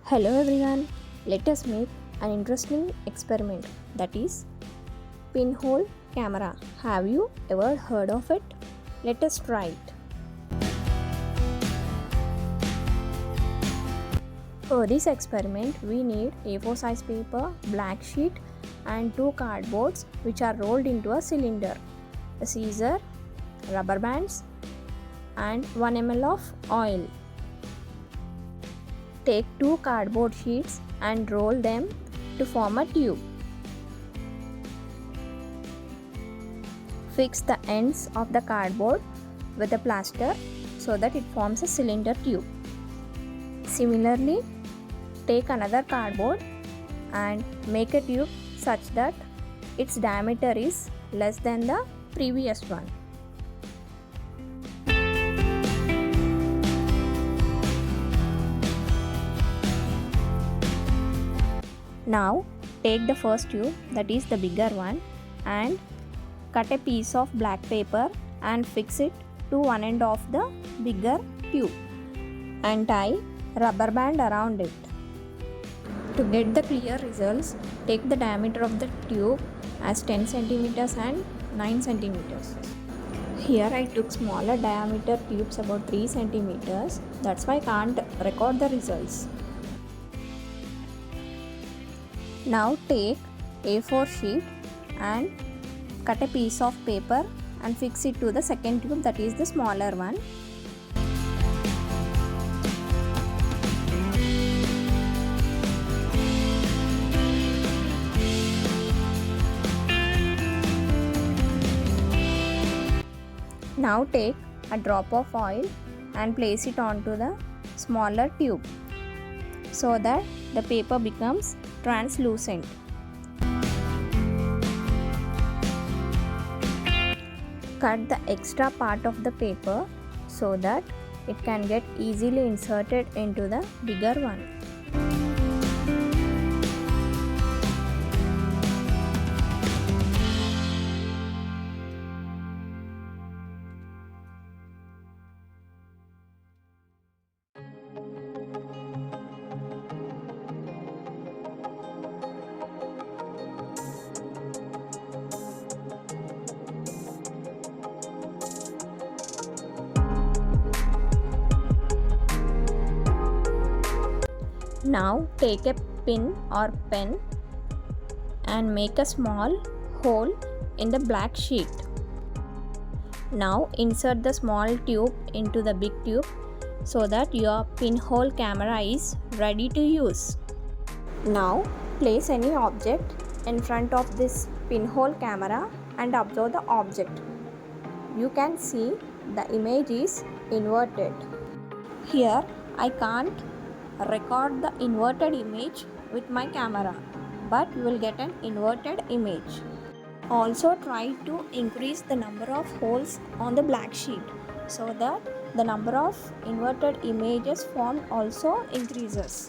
Hello everyone, let us make an interesting experiment, that is pinhole camera. Have you ever heard of it? Let us try it. For this experiment we need A4 size paper, black sheet and two cardboards which are rolled into a cylinder, a scissor, rubber bands and 1 ml of oil. Take two cardboard sheets and roll them to form a tube. Fix the ends of the cardboard with a plaster so that it forms a cylinder tube. Similarly, take another cardboard and make a tube such that its diameter is less than the previous one. Now take the first tube, that is the bigger one, and cut a piece of black paper and fix it to one end of the bigger tube and tie rubber band around it. To get the clear results, take the diameter of the tube as 10 cm and 9 cm. Here I took smaller diameter tubes about 3 cm. That's why I can't record the results. Now take A4 sheet and cut a piece of paper and fix it to the second tube, that is the smaller one. Now take a drop of oil and place it onto the smaller tube so that the paper becomes translucent. Cut the extra part of the paper so that it can get easily inserted into the bigger one. Now take a pin or pen and make a small hole in the black sheet. Now insert the small tube into the big tube so that your pinhole camera is ready to use. Now place any object in front of this pinhole camera and observe the object. You can see the image is inverted. Here I can't record the inverted image with my camera, but you will get an inverted image. Also try to increase the number of holes on the black sheet so that the number of inverted images formed also increases.